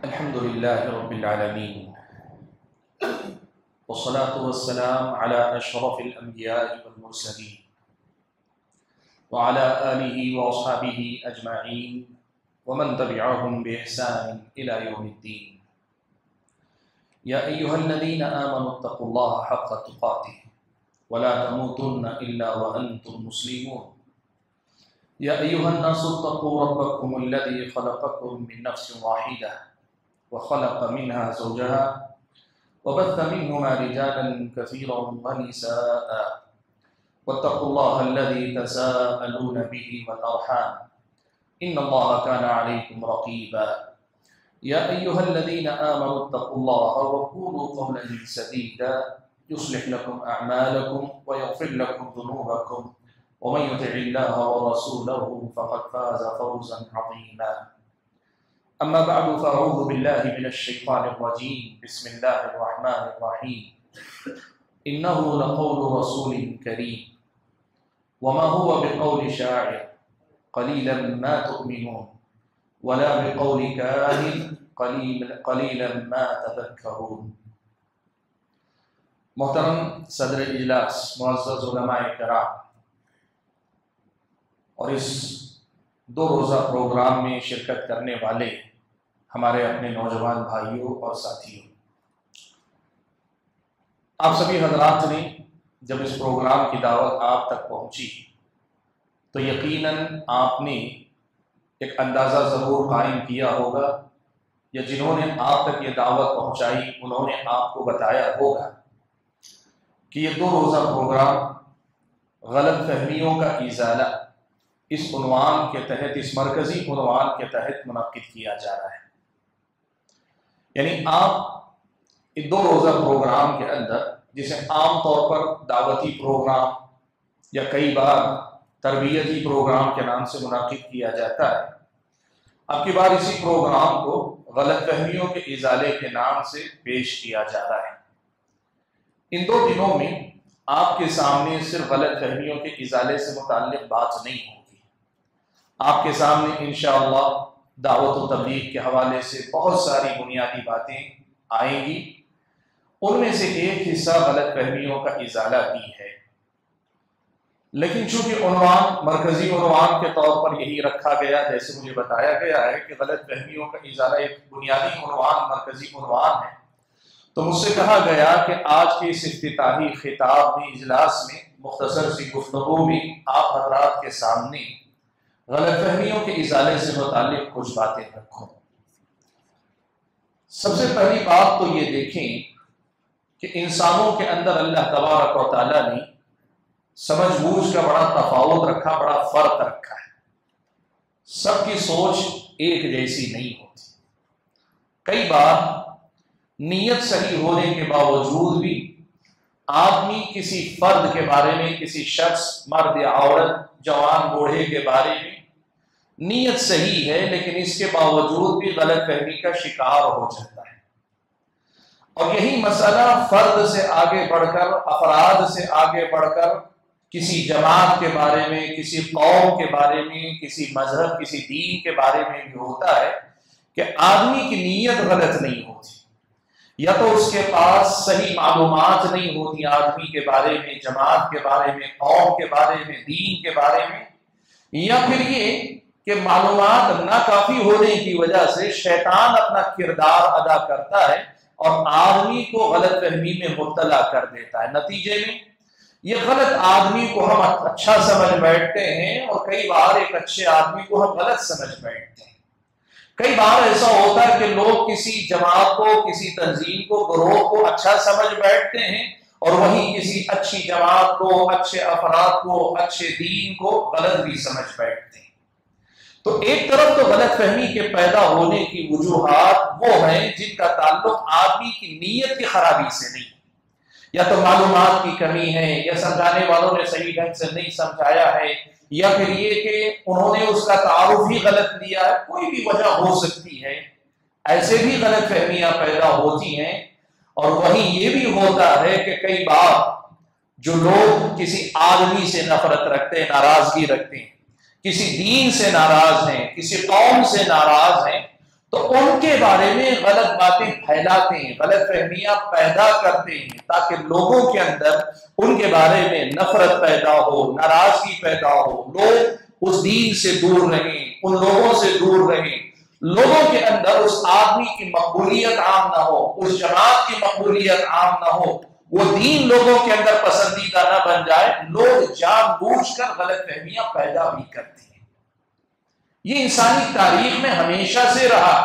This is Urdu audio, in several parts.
الحمد لله رب العالمين والصلاة والسلام على أشرف الأنبياء والمرسلين وعلى آله وأصحابه أجمعين ومن تبعهم بإحسان إلى يوم الدين. يا أيها الذين آمنوا اتقوا الله حق تقاته ولا تموتن إلا وأنتم مسلمون. يا أيها الناس اتقوا ربكم الذي خلقكم من نفس واحدة وخلق منها زوجها وبث منهما رجالا كثيرا ونساء واتقوا الله الذي تساءلون به والأرحام إن الله كان عليكم رقيبا. يا أيها الذين آمنوا اتقوا الله وقولوا قولا سديدا يصلح لكم أعمالكم ويغفر لكم ذنوبكم ومن يطع الله ورسوله فقد فاز فوزا عظيما. أما بعد فأعوذ بالله من الشيطان الرجيم. بسم الله الرحمن الرحيم. إنه لقول رسول كريم وما هو بقول شاعر قليلا ما تؤمنون ولا بقول كاهن قليلا ما تذكرون. محترم صدر اجلاس، معزز علماء کرام، اور اس 2 روزہ پروگرام میں شرکت کرنے والے ہمارے اپنے نوجوان بھائیوں اور ساتھیوں، آپ سبھی حضرات نے جب اس پروگرام کی دعوت آپ تک پہنچی تو یقیناً آپ نے ایک اندازہ ضرور قائم کیا ہوگا، یا جنہوں نے آپ تک یہ دعوت پہنچائی انہوں نے آپ کو بتایا ہوگا کہ یہ 2 روزہ پروگرام غلط فہمیوں کا ازالہ اس عنوان کے تحت، اس مرکزی عنوان کے تحت منعقد کیا جا رہا ہے. یعنی آپ اس 2 روزہ پروگرام کے اندر، جسے عام طور پر دعوتی پروگرام یا کئی بار تربیتی پروگرام کے نام سے منعقد کیا جاتا ہے، اب کی بار اسی پروگرام کو غلط فہمیوں کے ازالے کے نام سے پیش کیا جا رہا ہے. ان 2 دنوں میں آپ کے سامنے صرف غلط فہمیوں کے ازالے سے متعلق بات نہیں ہوگی، آپ کے سامنے انشاءاللہ دعوت و تبلیغ کے حوالے سے بہت ساری بنیادی باتیں آئیں گی. ان میں سے ایک حصہ غلط فہمیوں کا ازالہ بھی ہے، لیکن چونکہ عنوان مرکزی عنوان کے طور پر یہی رکھا گیا، جیسے مجھے بتایا گیا ہے کہ غلط فہمیوں کا ازالہ ایک بنیادی عنوان، مرکزی عنوان ہے، تو مجھ سے کہا گیا کہ آج کے اس افتتاحی خطاب میں، اجلاس میں، مختصر سی گفتگو میں آپ حضرات کے سامنے غلط فہمیوں کے ازالے سے متعلق کچھ باتیں رکھوں. سب سے پہلی بات تو یہ دیکھیں کہ انسانوں کے اندر اللہ تبارک و تعالیٰ نے سمجھ بوجھ کا بڑا تفاوت رکھا، بڑا فرق رکھا ہے. سب کی سوچ ایک جیسی نہیں ہوتی. کئی بار نیت صحیح ہونے کے باوجود بھی آدمی کسی فرد کے بارے میں، کسی شخص، مرد یا عورت، جوان بوڑھے کے بارے میں نیت صحیح ہے لیکن اس کے باوجود بھی غلط فہمی کا شکار ہو جاتا ہے. اور یہی مسئلہ فرد سے آگے بڑھ کر، افراد سے آگے بڑھ کر کسی جماعت کے بارے میں، کسی قوم کے بارے میں، کسی مذہب، کسی دین کے بارے میں بھی ہوتا ہے کہ آدمی کی نیت غلط نہیں ہوتی، یا تو اس کے پاس صحیح معلومات نہیں ہوتی آدمی کے بارے میں، جماعت کے بارے میں، قوم کے بارے میں، دین کے بارے میں، یا پھر یہ کہ معلومات ناکافی ہونے کی وجہ سے شیطان اپنا کردار ادا کرتا ہے اور آدمی کو غلط فہمی میں مبتلا کر دیتا ہے. نتیجے میں یہ غلط آدمی کو ہم اچھا سمجھ بیٹھتے ہیں اور کئی بار ایک اچھے آدمی کو ہم غلط سمجھ بیٹھتے ہیں. کئی بار ایسا ہوتا ہے کہ لوگ کسی جماعت کو، کسی تنظیم کو، گروہ کو اچھا سمجھ بیٹھتے ہیں اور وہیں کسی اچھی جماعت کو، اچھے افراد کو، اچھے دین کو غلط بھی سمجھ بیٹھتے ہیں. تو ایک طرف تو غلط فہمی کے پیدا ہونے کی وجوہات وہ ہیں جن کا تعلق آدمی کی نیت کی خرابی سے نہیں، یا تو معلومات کی کمی ہے، یا سمجھانے والوں نے صحیح ڈھنگ سے نہیں سمجھایا ہے، یا پھر یہ کہ انہوں نے اس کا تعارف ہی غلط دیا ہے. کوئی بھی وجہ ہو سکتی ہے، ایسے بھی غلط فہمیاں پیدا ہوتی ہیں. اور وہیں یہ بھی ہوتا ہے کہ کئی بار جو لوگ کسی آدمی سے نفرت رکھتے ہیں، ناراضگی رکھتے ہیں، کسی دین سے ناراض ہیں، کسی قوم سے ناراض ہیں، تو ان کے بارے میں غلط باتیں پھیلاتے ہیں، غلط فہمیاں پیدا کرتے ہیں، تاکہ لوگوں کے اندر ان کے بارے میں نفرت پیدا ہو، ناراضگی پیدا ہو، لوگ اس دین سے دور رہیں، ان لوگوں سے دور رہیں، لوگوں کے اندر اس آدمی کی مقبولیت عام نہ ہو، اس جماعت کی مقبولیت عام نہ ہو، وہ دین لوگوں کے اندر پسندیدہ نہ بن جائے، لوگ جان بوجھ کر غلط فہمیاں پیدا بھی کرتے ہیں۔ یہ انسانی تاریخ میں ہمیشہ سے رہا،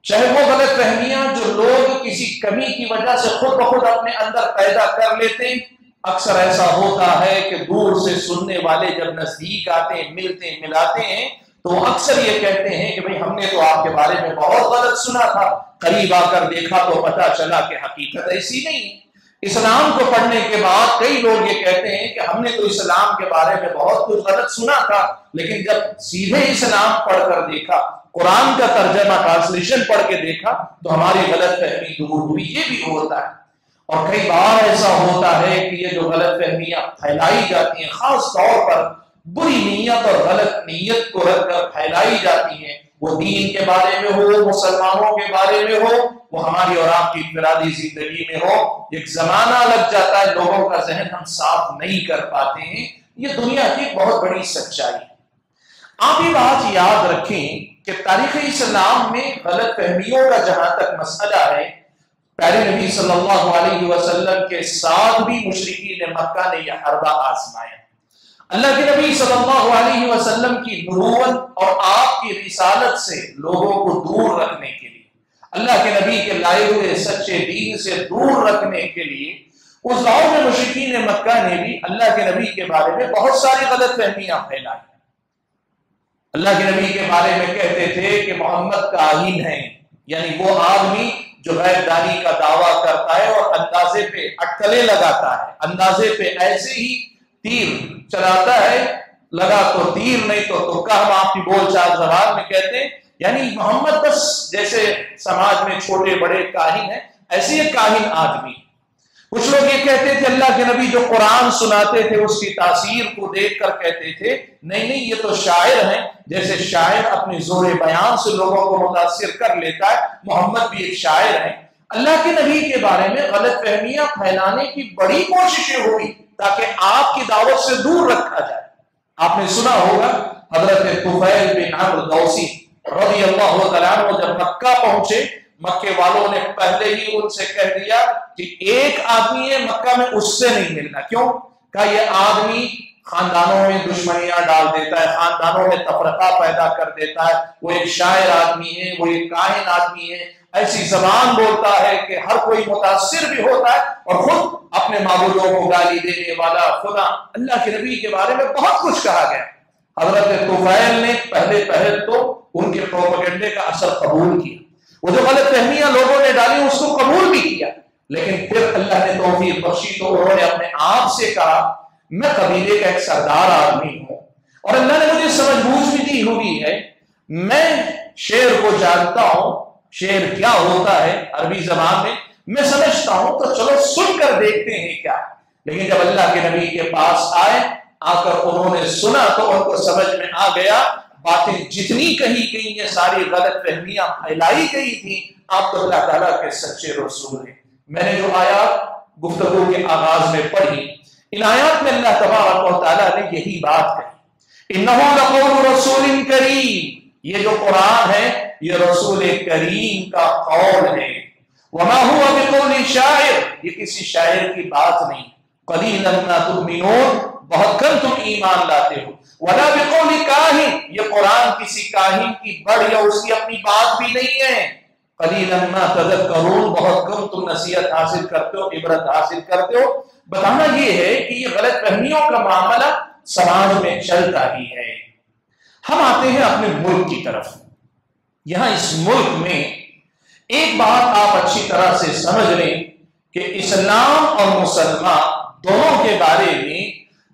چاہے وہ غلط فہمیاں جو لوگ کسی کمی کی وجہ سے خود بخود اپنے اندر پیدا کر لیتے ہیں، اکثر ایسا ہوتا ہے کہ دور سے سننے والے جب نزدیک آتے ہیں، ملتے ہیں، ملاتے ہیں، تو اکثر یہ کہتے ہیں کہ بھئی ہم نے تو آپ کے بارے میں بہت غلط سنا تھا، قریب آ کر دیکھا تو پتہ چلا کہ حقیقت ایسی نہیں ہے۔ اسلام کو پڑھنے کے بعد کئی لوگ یہ کہتے ہیں کہ ہم نے تو اسلام کے بارے میں بہت کچھ غلط سنا تھا، لیکن جب سیدھے اسلام پڑھ کر دیکھا، قرآن کا ترجمہ ٹرانسلیشن پڑھ کے دیکھا تو ہماری غلط فہمی دور ہوئی۔ یہ بھی ہوتا ہے، اور کئی بار ایسا ہوتا ہے کہ یہ جو غلط فہمیاں پھیلائی جاتی ہیں، خاص طور پر بری نیت اور غلط نیت کو رکھ کر پھیلائی جاتی ہیں، وہ دین کے بارے میں ہو، مسلمانوں کے بارے میں ہو، وہ ہماری اور آپ کی انفرادی زندگی میں ہو، ایک زمانہ لگ جاتا ہے، لوگوں کا ذہن ہم صاف نہیں کر پاتے ہیں۔ یہ دنیا کی بہت بڑی سچائی ہے۔ آپ یہ بات یاد رکھیں کہ تاریخ اسلام میں غلط فہمیوں کا جہاں تک مسئلہ ہے، پیارے نبی صلی اللہ علیہ وسلم کے ساتھ بھی مشرکین مکہ نے یہ حربہ آزمایا۔ اللہ کے نبی صلی اللہ علیہ وسلم کی نبوت اور آپ کی رسالت سے لوگوں کو دور رکھنے کے لیے، اللہ کے نبی کے لائے ہوئے سچے دین سے دور رکھنے کے لیے، اس دور میں مشرکین مکہ نے بھی اللہ کے نبی کے بارے میں بہت ساری غلط فہمیاں پھیلائی۔ اللہ کے نبی کے بارے میں کہتے تھے کہ محمد کاہن ہیں، یعنی وہ آدمی جو غیب دانی کا دعویٰ کرتا ہے اور اندازے پہ اٹکلیں لگاتا ہے، اندازے پہ ایسے ہی تیر چلاتا ہے، لگا تو تیر نہیں تو تکا، ہم آپ کی بول چال زبان میں کہتے ہیں، یعنی محمد بس جیسے سماج میں چھوٹے بڑے کاہن ہیں، ایسے ایک کاہن آدمی۔ کچھ لوگ یہ کہتے تھے اللہ کے نبی جو قرآن سناتے تھے اس کی تاثیر کو دیکھ کر کہتے تھے نہیں نہیں یہ تو شاعر ہیں، جیسے شاعر اپنے زور بیان سے لوگوں کو متاثر کر لیتا ہے، محمد بھی ایک شاعر ہیں۔ اللہ کے نبی کے بارے میں غلط فہمیاں پھیلانے کی بڑی کوششیں ہوئی تاکہ آپ کی دعوت سے دور رکھا جائے۔ آپ نے سنا ہوگا حضرت طفیل بن عمرو دوسی رضی اللہ تعالیٰ عنہ جب مکہ پہنچے، مکے والوں نے پہلے ہی ان سے کہہ دیا کہ ایک آدمی ہے مکہ میں، اس سے نہیں ملنا۔ کیوں؟ کہ یہ آدمی خاندانوں میں دشمنیاں ڈال دیتا ہے، خاندانوں میں تفرقہ پیدا کر دیتا ہے، وہ ایک شاعر آدمی ہے، وہ ایک کاہن آدمی ہے، ایسی زبان بولتا ہے کہ ہر کوئی متاثر بھی ہوتا ہے، اور خود اپنے معبودوں کو گالی دینے والا خدا۔ اللہ کے نبی کے بارے میں بہت کچھ کہا گیا۔ حضرت طفیل نے پہلے تو ان کے پروپیگنڈے کا اثر قبول کیا، وہ جو غلط فہمیاں لوگوں نے ڈالی اس کو قبول بھی کیا، لیکن پھر اللہ نے توفیق بخشی تو انہوں نے اپنے آپ سے کہا میں قبیلے کا ایک سردار آدمی ہوں، اور اللہ نے مجھے سمجھ بوجھ بھی دی ہوئی ہے، میں شعر کو جانتا ہوں، شعر کیا ہوتا ہے عربی زبان میں سمجھتا ہوں، تو چلو سن کر دیکھتے ہیں کیا۔ لیکن جب اللہ کے نبی کے پاس آئے، آ کر انہوں نے سنا تو ان کو سمجھ میں آ گیا باتیں جتنی کہی گئی یہ ساری غلط فہمیاں پھیلائی گئی تھی، آپ تو اللہ تعالیٰ کے سچے رسول ہیں۔ میں نے جو آیات گفتگو کے آغاز میں پڑھی، ان آیات میں اللہ تبارک و تعالیٰ نے یہی بات کہی، اِنَّهُ لَقَوْلُ رَسُولٍ كَرِيمٍ، یہ جو قرآن ہے یہ رسول کریم کا قول ہے، وَمَا هُوَ بِقَوْلِ شَاعِرٍ، یہ کسی شاعر کی بات نہیں، قَلِيلًا مَا تُؤْمِنُونَ، بہت کم تم ایمان لاتے ہو، وَلَا بِقَوْلِ كَاهِنٍ، یہ قرآن کسی کاہن کی بڑھ یا اس کی اپنی بات بھی نہیں ہے، قَلِيلًا مَا تَذَكَّرُونَ، بہت کم تم نصیحت حاصل کرتے ہو، عبرت حاصل کرتے ہو۔ بتانا یہ ہے کہ یہ غلط فہمیوں کا معاملہ سماج میں چلتا ہی ہے۔ ہم آتے ہیں اپنے ملک کی طرف۔ یہاں اس ملک میں ایک بات آپ اچھی طرح سے سمجھ لیں کہ اسلام اور مسلمان دونوں کے بارے میں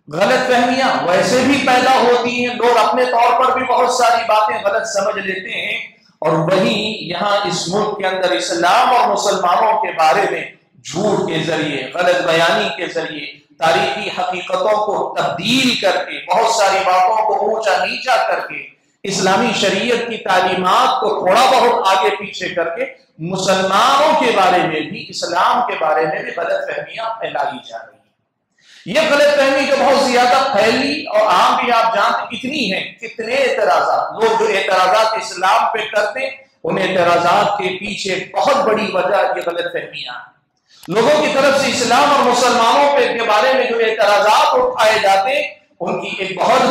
غلط فہمیاں ویسے بھی پیدا ہوتی ہیں، لوگ اپنے طور پر بھی بہت ساری باتیں غلط سمجھ لیتے ہیں، اور وہیں یہاں اس ملک کے اندر اسلام اور مسلمانوں کے بارے میں جھوٹ کے ذریعے، غلط بیانی کے ذریعے، تاریخی حقیقتوں کو تبدیل کر کے، بہت ساری باتوں کو اونچا نیچا کر کے اسلامی شریعت کی تعلیمات کو تھوڑا بہت آگے پیچھے کر کے مسلمانوں کے بارے میں بھی، اسلام کے بارے میں بھی غلط فہمیاں پھیلائی جا رہی ہیں۔ یہ غلط فہمی جو بہت زیادہ پھیلی اور عام بھی آپ جانتے اتنی ہیں، کتنے اعتراضات، لوگ جو اعتراضات اسلام پہ کرتے ہیں ان اعتراضات کے پیچھے بہت بڑی وجہ یہ غلط فہمیاں ہیں۔ لوگوں کی طرف سے اسلام اور مسلمانوں کے بارے میں جو اعتراضات اٹھائے جاتے ہیں ان کی ایک بہت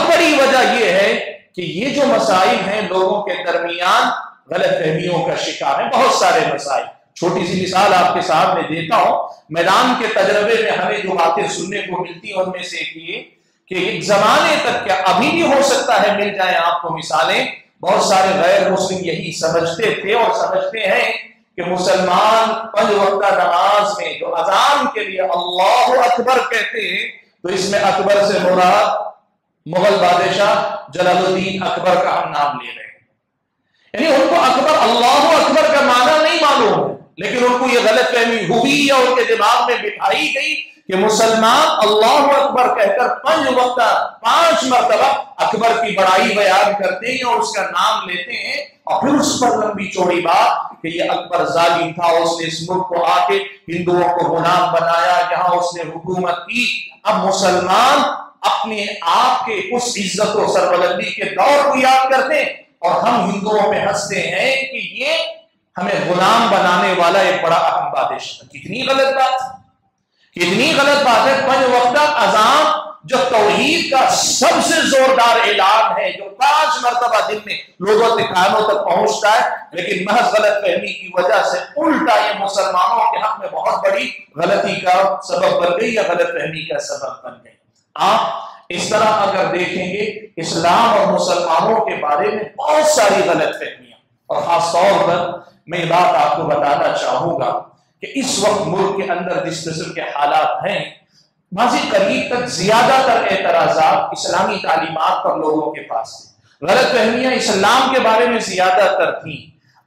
بڑی وجہ یہ ہے کہ یہ جو مسائل ہیں لوگوں کے درمیان غلط فہمیوں کا شکار ہیں۔ بہت سارے مسائل، چھوٹی سی مثال آپ کے سامنے دیتا ہوں، میدان کے تجربے میں ہمیں جو باتیں سننے کو ملتی ہیں ان میں سے ایک یہ کہ ایک زمانے تک، کیا ابھی بھی ہو سکتا ہے مل جائیں آپ کو مثالیں، بہت سارے غیر مسلم یہی سمجھتے تھے اور سمجھتے ہیں کہ مسلمان 5 وقتہ نماز میں جو اذان کے لیے اللہ اکبر کہتے ہیں تو اس میں اکبر سے مراد مغل بادشاہ جلال الدین اکبر کا ہم نام لے رہے ہیں، یعنی ان کو اکبر، اللہ اکبر کا معنی نہیں معلوم ہے، لیکن ان کو یہ غلط فہمی ہوئی یا ان کے دماغ میں بٹھائی گئی کہ مسلمان اللہ اکبر کہہ کر 5 مرتبہ اکبر کی بڑائی بیان کرتے ہیں اور اس کا نام لیتے ہیں، اور پھر اس پر لمبی چوڑی بات کہ یہ اکبر ظالم تھا، اس نے اس ملک کو آ کے ہندوؤں کو غلام بنایا، یہاں اس نے حکومت کی۔ اب مسلمان اپنے آپ کے اس عزت و سربلندی کے دور کو یاد کرتے ہیں اور ہم ہندوؤں پہ ہنستے ہیں کہ یہ ہمیں غلام بنانے والا ایک بڑا اہم بادشاہ۔ کتنی غلط بات ہے۔ 5 وقتہ اذان جو توحید کا سب سے زوردار اعلان ہے، جو 5 مرتبہ دن میں لوگوں کے کانوں تک پہنچتا ہے، لیکن محض غلط فہمی کی وجہ سے الٹا یہ مسلمانوں کے حق میں بہت بڑی غلطی کا سبب بن گئی یا غلط فہمی کا سبب بن گئی۔ آپ اس طرح اگر دیکھیں گے اسلام اور مسلمانوں کے بارے میں بہت ساری غلط فہمیاں، اور خاص طور پر میں یہ بات آپ کو بتانا چاہوں گا کہ اس وقت ملک کے اندر جس قسم کے حالات ہیں، ماضی قریب تک زیادہ تر اعتراضات اسلامی تعلیمات پر لوگوں کے پاس ہیں، غلط فہمیاں اسلام کے بارے میں زیادہ تر تھیں۔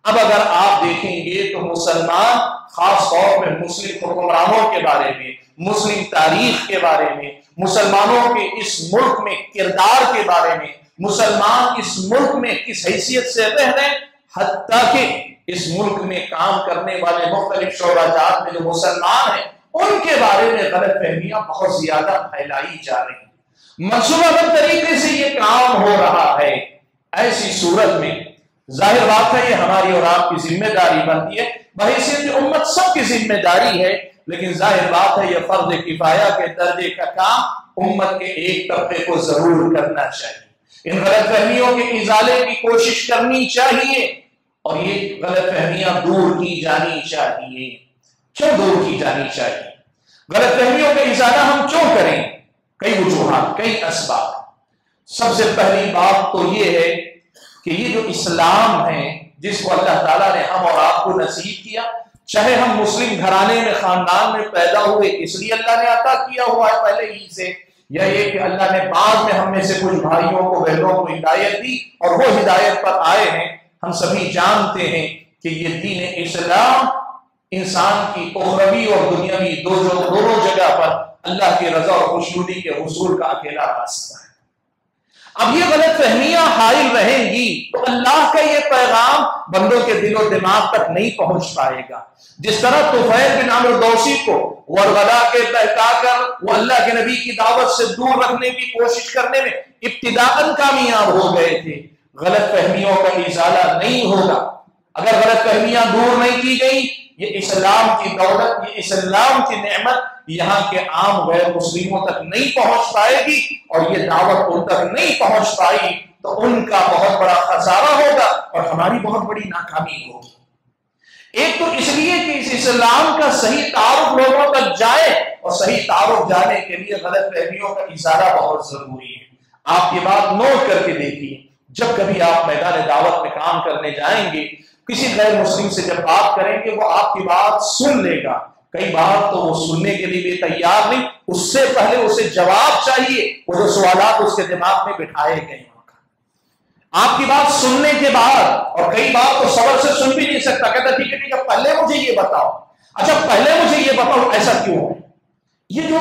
اب اگر آپ دیکھیں گے تو مسلمان خاص طور پر مسلم حکمرانوں کے بارے میں، مسلم تاریخ کے بارے میں، مسلمانوں کے اس ملک میں کردار کے بارے میں، مسلمان اس ملک میں کس حیثیت سے رہ رہے ہیں، حتیٰ کہ اس ملک میں کام کرنے والے مختلف شعبہ جات میں جو مسلمان ہیں ان کے بارے میں غلط فہمیاں بہت زیادہ پھیلائی جا رہی ہیں۔ منصوبہ بند طریقے سے یہ کام ہو رہا ہے۔ ایسی صورت میں ظاہر بات ہے یہ ہماری اور آپ کی ذمہ داری بنتی ہے، بحیثیت امت سب کی ذمہ داری ہے، لیکن ظاہر بات ہے یہ فرض کفایہ کے درجے کا کام امت کے ایک طبقے کو ضرور کرنا چاہیے۔ ان غلط فہمیوں کے ازالے کی کوشش کرنی چاہیے اور یہ غلط فہمیاں دور کی جانی چاہیے۔ کیوں دور کی جانی چاہیے؟ غلط فہمیوں کا ازالہ ہم کیوں کریں؟ کئی وجوہات، کئی اسباب۔ سب سے پہلی بات تو یہ ہے کہ یہ جو اسلام ہے جس کو اللہ تعالیٰ نے ہم اور آپ کو نصیب کیا، چاہے ہم مسلم گھرانے میں، خاندان میں پیدا ہوئے اس لیے اللہ نے عطا کیا ہوا ہے پہلے ہی سے، یا یہ کہ اللہ نے بعد میں ہم میں سے کچھ بھائیوں کو، بہنوں کو ہدایت دی اور وہ ہدایت پر آئے ہیں۔ ہم سبھی جانتے ہیں کہ یہ دین اسلام انسان کی اخروی اور دنیاوی دونوں جگہ پر اللہ کی رضا اور خوشنودی کے حصول کا اکیلا راستہ ہے۔ اب یہ غلط فہمیاں حائل رہیں گی تو اللہ کا یہ پیغام بندوں کے دل و دماغ تک نہیں پہنچ پائے گا۔ جس طرح طفیل بن عمرو دوسی کو ورغلا کے بہکا کر وہ اللہ کے نبی کی دعوت سے دور رکھنے کی کوشش کرنے میں ابتداءً کامیاب ہو گئے تھے، غلط فہمیوں کا ازالہ نہیں ہوگا اگر غلط فہمیاں دور نہیں کی گئی۔ یہ اسلام کی دولت، یہ اسلام کی نعمت یہاں کے عام غیر مسلموں تک نہیں پہنچ پائے گی، اور یہ دعوت ان تک نہیں پہنچ پائی تو ان کا بہت بڑا خسارہ ہوگا اور ہماری بہت بڑی ناکامی ہوگی۔ ایک تو اس لیے کہ اس اسلام کا صحیح تعارف لوگوں تک جائے، اور صحیح تعارف جانے کے لیے غلط فہمیوں کا ازالہ بہت ضروری ہے۔ آپ یہ بات نوٹ کر کے دیکھیے، جب کبھی آپ میدان دعوت میں کام کرنے جائیں گے، کسی غیر مسلم سے جب بات کریں گے وہ آپ کی بات سن لے گا، کئی بار تو وہ سننے کے لیے بھی تیار نہیں، اس سے پہلے اسے جواب چاہیے، وہ جو سوالات اس کے دماغ میں بٹھائے گئے ہیں آپ کی بات سننے کے بعد، اور کئی بار تو صبر سے سن بھی نہیں سکتا، کہتا ٹھیک ہے پہلے مجھے یہ بتاؤ، اچھا پہلے مجھے یہ بتاؤ ایسا کیوں ہے؟ یہ جو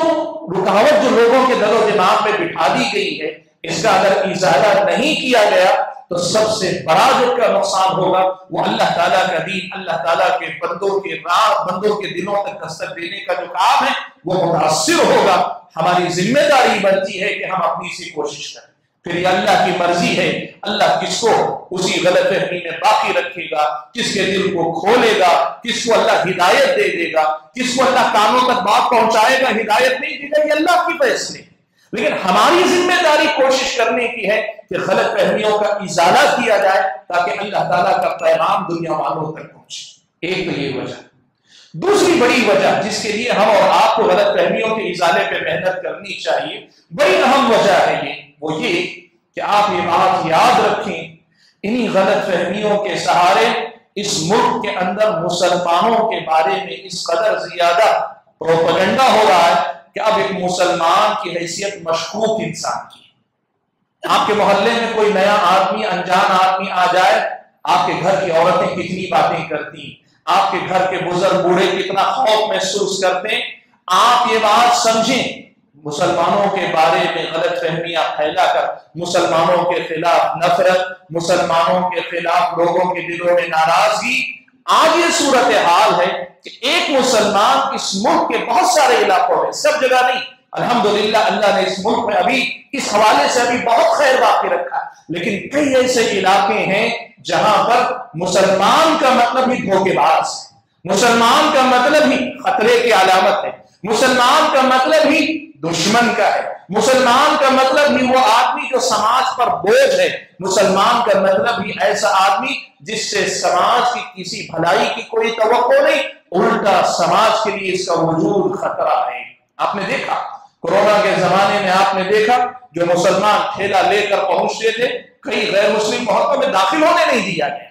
رکاوٹ جو لوگوں کے دل و دماغ میں بٹھا دی گئی ہے، اس کا اگر ازالہ نہیں کیا گیا تو سب سے بڑا جو کا نقصان ہوگا وہ اللہ تعالیٰ کا دین، اللہ تعالیٰ کے بندوں کے دلوں تک دستک دینے کا جو کام ہے وہ متاثر ہوگا۔ ہماری ذمہ داری بنتی ہے کہ ہم اپنی سی کوشش کریں۔ پھر یہ اللہ کی مرضی ہے، اللہ کس کو اسی غلط فہمی میں باقی رکھے گا، کس کے دل کو کھولے گا، کس کو اللہ ہدایت دے دے گا، کس کو اللہ کانوں تک بات پہنچائے گا، ہدایت نہیں دے گا، یہ اللہ کی فیصلے۔ لیکن ہماری ذمہ داری کوشش کرنے کی ہے کہ غلط فہمیوں کا ازالہ کیا جائے تاکہ اللہ تعالیٰ کا پیغام دنیا والوں تک پہنچے۔ ایک تو یہ وجہ۔ دوسری بڑی وجہ جس کے لیے ہم اور آپ کو غلط فہمیوں کے ازالے پہ محنت کرنی چاہیے، بڑی اہم وجہ ہے وہ یہ کہ آپ یہ بات یاد رکھیں، انہی غلط فہمیوں کے سہارے اس ملک کے اندر مسلمانوں کے بارے میں اس قدر زیادہ پروپیگنڈا ہو رہا ہے کہ اب ایک مسلمان کی حیثیت مشکوک انسان کی۔ آپ کے محلے میں کوئی نیا آدمی، انجان آدمی آ جائے، آپ کے گھر کی عورتیں کتنی باتیں کرتی، آپ کے گھر کے بزرگ بوڑھے کتنا خوف محسوس کرتے ہیں۔ آپ یہ بات سمجھیں، مسلمانوں کے بارے میں غلط فہمیاں پھیلا کر مسلمانوں کے خلاف نفرت، مسلمانوں کے خلاف لوگوں کے دلوں میں ناراضگی، آج یہ صورتحال ہے کہ ایک مسلمان اس ملک کے بہت سارے علاقوں میں، سب جگہ نہیں، الحمدللہ اللہ نے اس ملک میں ابھی اس حوالے سے ابھی بہت خیر باقی رکھا، لیکن کئی ایسے علاقے ہیں جہاں پر مسلمان کا مطلب ہی دھوکے باز ہے، مسلمان کا مطلب ہی خطرے کی علامت ہے، مسلمان کا مطلب ہی دشمن کا ہے، مسلمان کا مطلب ہی وہ آدمی جو سماج پر بوجھ ہے، مسلمان کا مطلب ہی ایسا آدمی جس سے سماج کی کسی بھلائی کی کوئی توقع نہیں، الٹا سماج کے لیے اس کا وجود خطرہ ہے۔ آپ نے دیکھا کورونا کے زمانے میں، آپ نے دیکھا جو مسلمان ٹھیلا لے کر پہنچتے تھے، کئی غیر مسلم محلوں میں داخل ہونے نہیں دیا گیا۔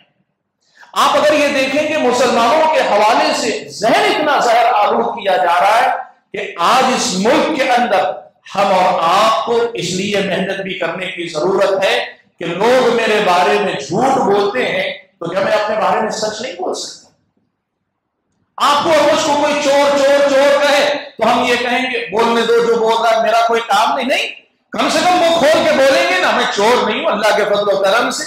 آپ اگر یہ دیکھیں کہ مسلمانوں کے حوالے سے ذہن اتنا زہر آلود کیا جا رہا ہے کہ آج اس ملک کے اندر ہم اور آپ کو اس لیے محنت بھی کرنے کی ضرورت ہے کہ لوگ میرے بارے میں جھوٹ بولتے ہیں تو کیا میں اپنے بارے میں سچ نہیں بول سکتا؟ آپ کو مجھ کو کوئی چور چور چور کہے تو ہم یہ کہیں گے بولنے دو، جو بول رہا ہے میرا کوئی کام نہیں، کم سے کم وہ کھول کے بولیں گے نا، میں چور نہیں ہوں اللہ کے فضل و کرم سے۔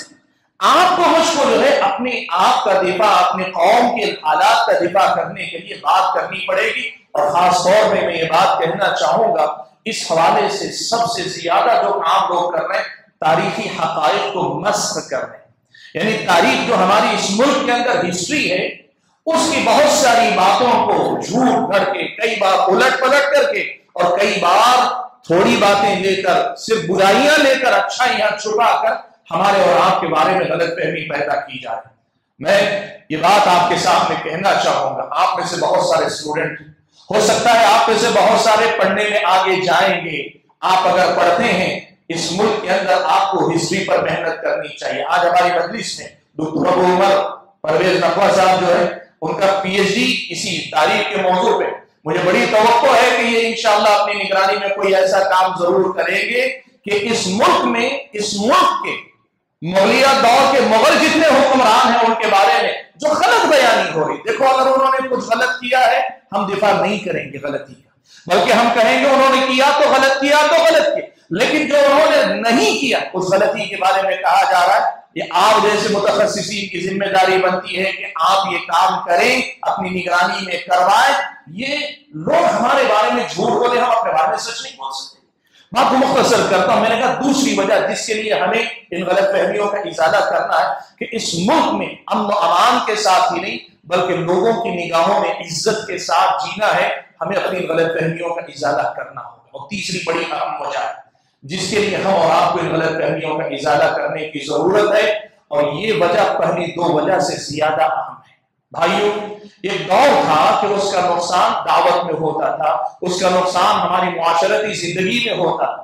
آپ کو مجھ کو جو ہے اپنے آپ کا دفاع، اپنے قوم کے حالات کا دفاع کرنے کے لیے بات کرنی پڑے گی، اور خاص طور پہ میں یہ بات کہنا چاہوں گا اس حوالے سے سب سے زیادہ جو کام لوگ کر رہے ہیں تاریخی حقائق کو مسخ کر رہے ہیں، یعنی تاریخ جو ہماری اس ملک کے اندر ہسٹری ہے اس کی بہت ساری باتوں کو جھوٹ بھر کے، کئی بار الٹ پلٹ کر کے، اور کئی بار تھوڑی باتیں لے کر، صرف برائیاں لے کر، اچھائیاں چھپا کر ہمارے اور آپ کے بارے میں غلط فہمی پیدا کی جائے۔ میں یہ بات آپ کے سامنے کہنا چاہوں گا، آپ میں سے بہت سارے اسٹوڈنٹ، ہو سکتا ہے آپ میں سے بہت سارے پڑھنے میں آگے جائیں گے، آپ اگر پڑھتے ہیں اس ملک کے اندر آپ کو ہسٹری پر محنت کرنی چاہیے۔ آج ہماری مجلس میں ڈاکٹر ابو عمر پرویز نقوی صاحب جو ہے ان کا پی ایچ ڈی اسی تاریخ کے موضوع پہ، مجھے بڑی توقع ہے کہ یہ انشاءاللہ اپنی نگرانی میں کوئی ایسا کام ضرور کریں گے کہ اس ملک میں، اس ملک کے مغلیہ دور کے مغل جتنے حکمران ہیں ان کے بارے میں جو غلط بیانی ہو رہی، دیکھو اگر انہوں نے کچھ غلط کیا ہے ہم دفاع نہیں کریں گے غلطی کا، بلکہ ہم کہیں گے انہوں نے کیا تو غلط کیا تو غلط کیا، لیکن جو انہوں نے نہیں کیا اس غلطی کے بارے میں کہا جا رہا ہے یہ آپ جیسے متخصصین کی ذمہ داری بنتی ہے کہ آپ یہ کام کریں، اپنی نگرانی میں کروائیں۔ یہ لوگ ہمارے بارے میں جھوٹ بولے، ہم اپنے بارے میں سچ نہیں بول سکتے۔ بات کو مختصر کرتا ہوں، میں نے کہا دوسری وجہ جس کے لیے ہمیں ان غلط فہمیوں کا ازالہ کرنا ہے کہ اس ملک میں امن و امان کے ساتھ ہی نہیں بلکہ لوگوں کی نگاہوں میں عزت کے ساتھ جینا ہے، ہمیں اپنی غلط فہمیوں کا ازالہ کرنا ہوگا۔ اور تیسری بڑی اہم وجہ ہے جس کے لیے ہم اور آپ کو ان غلط فہمیوں کا ازالہ کرنے کی ضرورت ہے، اور یہ وجہ پہلی دو وجہ سے زیادہ اہم ہے۔ بھائیوں، ایک دور تھا کہ اس کا نقصان دعوت میں ہوتا تھا، اس کا نقصان ہماری معاشرتی زندگی میں ہوتا تھا۔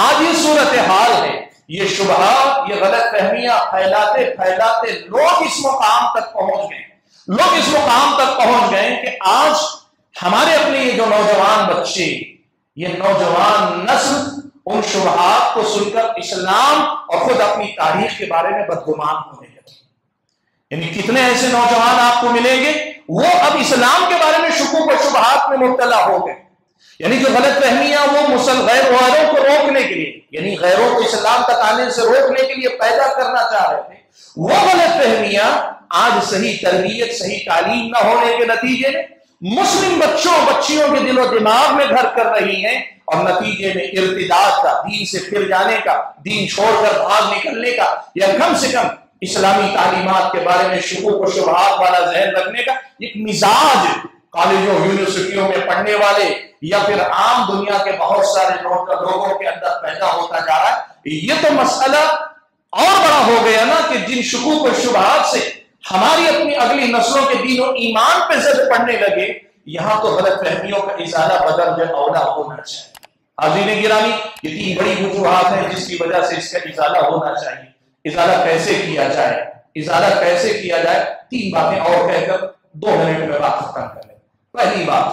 آج یہ صورتحال ہے، یہ شبہات، یہ غلط فہمیاں پھیلاتے پھیلاتے لوگ اس مقام تک پہنچ گئے کہ آج ہمارے اپنے یہ جو نوجوان بچے، یہ نوجوان نسل ان شبہات کو سن کر اسلام اور خود اپنی تاریخ کے بارے میں بدگمان ہونے لگے۔ یعنی کتنے ایسے نوجوان آپ کو ملیں گے وہ اب اسلام کے بارے میں شکوک و شبہات میں مبتلا ہو گئے، یعنی جو غلط فہمیاں وہ غیروں کو روکنے کے لیے، یعنی غیروں کو اسلام تک آنے سے روکنے کے لیے پیدا کرنا چاہ رہے تھے، وہ غلط فہمیاں آج صحیح تربیت، صحیح تعلیم نہ ہونے کے نتیجے میں مسلم بچیوں کے دل و دماغ میں گھر کر رہی ہیں، اور نتیجے میں ارتداد کا، دین سے پھر جانے کا، دین چھوڑ کر بھاگ نکلنے کا، یا کم سے کم اسلامی تعلیمات کے بارے میں شکوک و شبہات والا ذہن رکھنے کا ایک مزاج کالجوں یونیورسٹیوں میں پڑھنے والے یا پھر عام دنیا کے بہت سارے لوگوں کے اندر پیدا ہوتا جا رہا ہے۔ یہ تو مسئلہ اور بڑا ہو گیا نا کہ جن شکوک و شبہات سے ہماری اپنی اگلی نسلوں کے دین و ایمان پہ زد پڑنے لگے، یہاں تو غلط فہمیوں کا ازالہ بدل اولا ہونا چاہیے۔ حاضرین گرامی، یہ تین بڑی وجوہات ہیں جس کی وجہ سے اس کا ازالہ ہونا چاہیے۔ ازالہ کیسے کیا جائے؟ ازالہ کیسے کیا جائے؟ تین باتیں اور کہہ کر 2 منٹ میں بات ختم کر لیں۔ پہلی بات،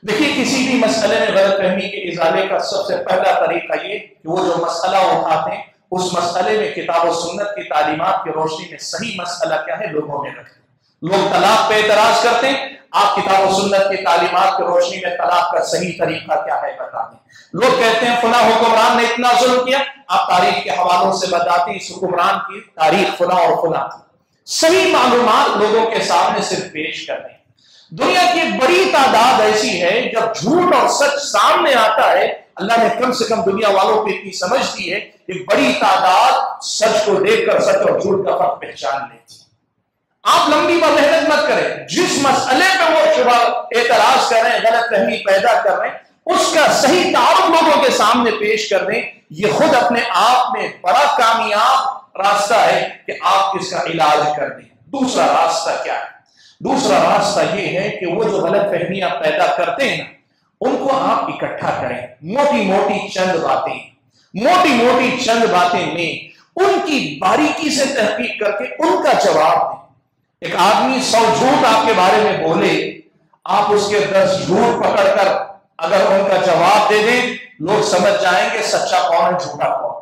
دیکھیے کسی بھی مسئلے میں غلط فہمی کے ازالے کا سب سے پہلا طریقہ یہ کہ وہ جو مسئلہ اٹھاتے ہیں اس مسئلے میں کتاب و سنت کی تعلیمات کی روشنی میں صحیح مسئلہ کیا ہے لوگوں میں رکھیں۔ لوگ طلاق پہ اعتراض کرتے ہیں، آپ کتاب و سنت کی تعلیمات کی روشنی میں طلاق کا صحیح طریقہ کیا ہے بتا دیں۔ لوگ کہتے ہیں فلاں حکمران نے اتنا ظلم کیا، آپ تاریخ کے حوالوں سے بتاتے اس حکمران کی تاریخ فلاں اور فلاں تھی۔ صحیح معلومات لوگوں کے سامنے صرف پیش کر دیں۔ دنیا کی ایک بڑی تعداد ایسی ہے جب جھوٹ اور سچ سامنے آتا ہے، اللہ نے کم سے کم دنیا والوں کو اتنی سمجھ دی ہے، ایک بڑی تعداد سچ کو دیکھ کر سچ اور جھوٹ کا فرق پہچان لیتی۔ آپ لمبی محنت مت کریں، جس مسئلے پہ وہ شبہ اعتراض کر رہے ہیں، غلط فہمی پیدا کر رہے ہیں، اس کا صحیح تعارف لوگوں کے سامنے پیش کر دیں۔ یہ خود اپنے آپ میں بڑا کامیاب راستہ ہے کہ آپ اس کا علاج کر دیں۔ دوسرا راستہ کیا ہے؟ دوسرا راستہ یہ ہے کہ وہ جو غلط فہمیاں پیدا کرتے ہیں ان کو آپ اکٹھا کریں، موٹی موٹی چند باتیں میں ان کی باریکی سے تحقیق کر کے ان کا جواب دیں۔ ایک آدمی 100 جھوٹ آپ کے بارے میں بولے، آپ اس کے 10 جھوٹ پکڑ کر اگر ان کا جواب دے دیں، لوگ سمجھ جائیں گے سچا کون ہے جھوٹا کون۔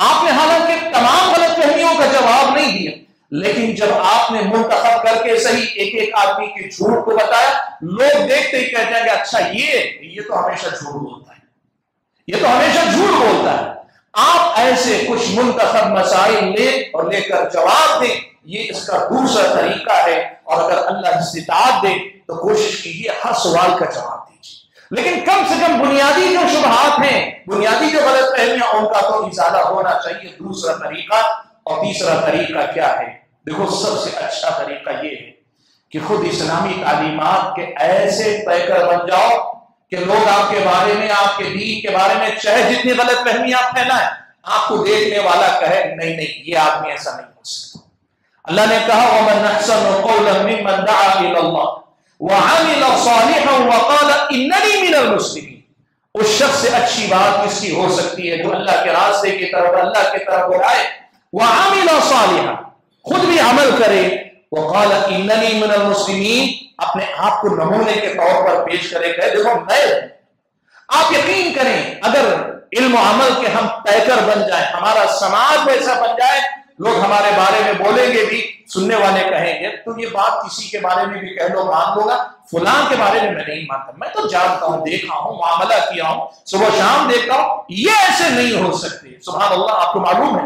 آپ نے حالانکہ تمام غلط فہمیوں کا جواب نہیں دیا، لیکن جب آپ نے منتخب کر کے صحیح ایک ایک آدمی کے جھوٹ کو بتایا، لوگ دیکھتے ہی کہتے ہیں کہ اچھا یہ تو ہمیشہ جھوٹ بولتا ہے، یہ تو ہمیشہ جھوٹ بولتا ہے۔ آپ ایسے کچھ منتخب مسائل لے کر جواب دیں، یہ اس کا دوسرا طریقہ ہے۔ اور اگر اللہ استطاعت دے تو کوشش کیجیے ہر سوال کا جواب دیجیے، لیکن کم سے کم بنیادی جو شبہات ہیں، بنیادی جو غلط فہمیاں، ان کا تو ازالہ ہونا چاہیے۔ دوسرا طریقہ اور تیسرا طریقہ کیا ہے؟ دیکھو سب سے اچھا طریقہ یہ ہے کہ خود اسلامی تعلیمات کے ایسے پیکر بن جاؤ کہ لوگ آپ کے بارے میں، آپ کے دین کے بارے میں چاہے جتنی غلط فہمیاں آپ پھیلائیں، آپ کو دیکھنے والا کہے نہیں یہ آدمی ایسا نہیں ہو سکتا۔ اللہ نے کہا وَمَنْ أَحْسَنُ قَوْلًا مِّمَّنْ دَعَا إِلَى اللَّهِ وَعَمِلَ صَالِحًا وَقَالَ إِنَّنِي مِنَ الْمُسْلِمِينَ۔ اس شخص سے اچھی بات کس کی ہو سکتی ہے جو اللہ کے راستے کی طرف، اللہ کی طرف بلائے، وَعَمِلَ صَالِحًا، خود بھی عمل کرے، وَقَالَ إِنَّنِي مِنَ الْمُسْلِمِينَ، اپنے آپ کو نمونے کے طور پر پیش کرے، کہ دیکھو میں۔ آپ یقین کریں اگر علم و عمل کے ہم پیکر بن جائیں، ہمارا سماج ویسا بن جائے، لوگ ہمارے بارے میں بولیں گے بھی، سننے والے کہیں گے تو یہ بات کسی کے بارے میں بھی کہہ لو مان لو گا، فلاں کے بارے میں نہیں مانتا، میں تو جانتا ہوں، دیکھا ہوں، معاملہ کیا ہوں، صبح شام دیکھتا ہوں، یہ ایسے نہیں ہو سکتے۔ سبحان اللہ۔ آپ کو معلوم ہے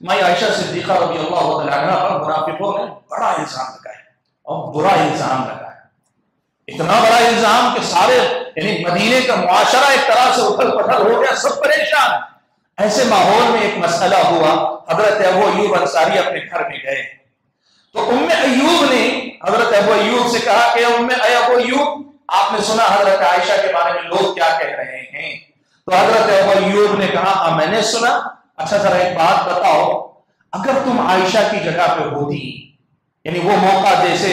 میں عائشہ صدیقہ رضی اللہ تعالیٰ عنہ پر منافقوں نے بڑا الزام لگایا اور برا الزام لگایا، اتنا بڑا الزام کہ سارے یعنی مدینے کا معاشرہ ایک طرح سے اتھل پتھل ہو گیا، سب پریشان۔ ایسے ماحول میں ایک مسئلہ ہوا، حضرت ابو ایوب انصاری اپنے گھر میں گئے تو ام ایوب نے حضرت ابو ایوب سے کہا کہ ابو ایوب، آپ نے سنا حضرت عائشہ کے بارے میں لوگ کیا کہہ رہے ہیں؟ تو حضرت ابو ایوب نے کہا ہاں میں نے سنا۔ اچھا ذرا ایک بات بتاؤ، اگر تم عائشہ کی جگہ پہ ہوتی، یعنی وہ موقع جیسے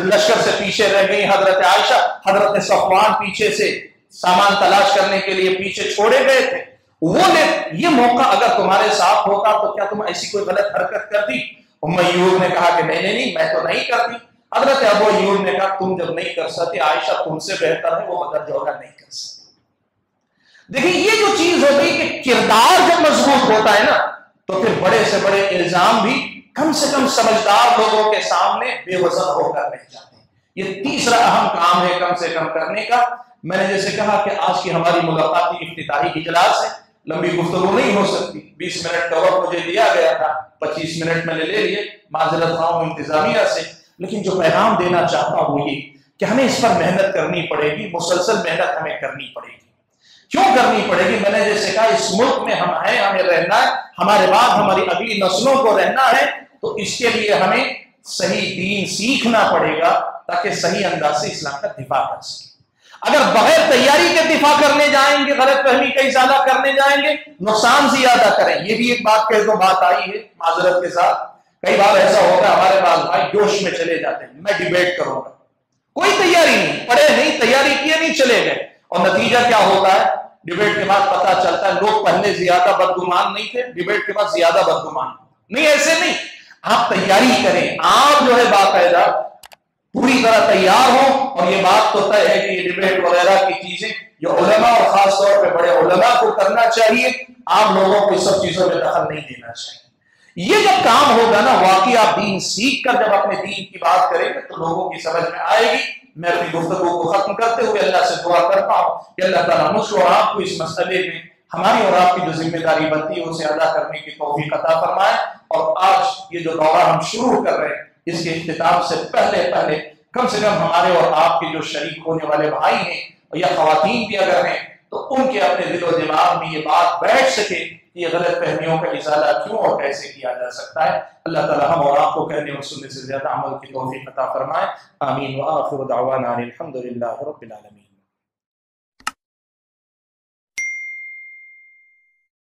لشکر سے پیچھے رہ گئی حضرت عائشہ، حضرت صفوان پیچھے سے سامان تلاش کرنے کے لیے پیچھے چھوڑے گئے تھے، یہ موقع اگر تمہارے ساتھ ہوتا تو کیا تم ایسی کوئی غلط حرکت کرتی؟ ام ایوب نے کہا کہ نہیں میں تو نہیں کرتی۔ حضرت ابو ایوب نے کہا تم جب نہیں کر سکتے، عائشہ تم سے بہتر ہے، وہ مگر جوہر نہیں کر سکتی۔ دیکھیں یہ جو چیز ہو گئی کہ کردار جب مضبوط ہوتا ہے نا تو پھر بڑے سے بڑے الزام بھی کم سے کم سمجھدار لوگوں کے سامنے بے وزن ہو کر رہ جاتے ہیں۔ یہ تیسرا اہم کام ہے کم سے کم کرنے کا، میں نے جیسے کہا کہ آج کی ہماری ملاقات کی افتتاحی اجلاس ہے، لمبی گفتگو نہیں ہو سکتی، 20 منٹ کا وقت مجھے دیا گیا تھا، 25 منٹ میں نے لے لیے، معذرت خواہ ہوں انتظامیہ سے، لیکن جو پیغام دینا چاہتا ہوں یہ کہ ہمیں اس پر محنت کرنی پڑے گی، مسلسل محنت ہمیں کرنی پڑے گی۔ کیوں کرنی پڑے گی؟ میں نے جیسے کہا اس ملک میں ہم ہیں، ہمیں رہنا ہے، ہمارے بعد ہماری اگلی نسلوں کو رہنا ہے، تو اس کے لیے ہمیں صحیح دین سیکھنا پڑے گا تاکہ صحیح انداز سے اسلام کا دفاع کر سکیں۔ اگر بغیر تیاری کے دفاع کرنے جائیں گے، غلط فہمی کا ازالہ کرنے جائیں گے، نقصان زیادہ کریں۔ یہ بھی ایک بات کہہ دو، بات آئی ہے معذرت کے ساتھ، کئی بار ایسا ہوتا ہے ہمارے پاس بھائی جوش میں چلے جاتے ہیں، میں ڈیبیٹ کروں گا، کوئی تیاری نہیں، پڑھے نہیں، تیاری کیے نہیں، چلے گئے، اور نتیجہ کیا ہوتا ہے؟ ڈیبیٹ کے بعد پتا چلتا ہے لوگ پہلے زیادہ بدگمان نہیں تھے، ڈیبیٹ کے بعد زیادہ بدگمان۔ نہیں، ایسے نہیں، آپ تیاری کریں، آپ جو ہے باقاعدہ پوری طرح تیار ہوں، اور یہ بات تو طے ہے کہ یہ ڈیبیٹ وغیرہ کی چیزیں جو علماء اور خاص طور پہ بڑے علماء کو کرنا چاہیے، آپ لوگوں کو اس سب چیزوں میں دخل نہیں دینا چاہیے۔ یہ جب کام ہوگا نا، واقعی آپ دین سیکھ کر جب اپنے دین کی بات کریں گے تو لوگوں کی سمجھ میں آئے گی۔ میں اپنی گفتگو کو ختم کرتے ہوئے اللہ سے دعا کرتا ہوں کہ اللہ تعالیٰ مجھ کو اور آپ کو اس مسئلے میں ہماری اور آپ کی جو ذمہ داری بنتی ہے اسے ادا کرنے کی توفیق عطا فرمائے۔ اور آج یہ جو دورہ ہم شروع کر رہے ہیں، اس کے اختتام سے پہلے کم سے کم ہمارے اور آپ کے جو شریک ہونے والے بھائی ہیں یا خواتین بھی اگر ہیں، تو ان کے اپنے دل و دماغ میں یہ بات بیٹھ سکے کہ یہ غلط فہمیوں کا ازالہ کیوں اور کیسے کیا جا سکتا ہے۔ اللہ تعالیٰ ہم اور آپ کو کہنے اور سننے سے زیادہ عمل کی توفیق عطا فرمائے۔ آمین۔ وآخر دعوانا الحمد للہ رب العالمین۔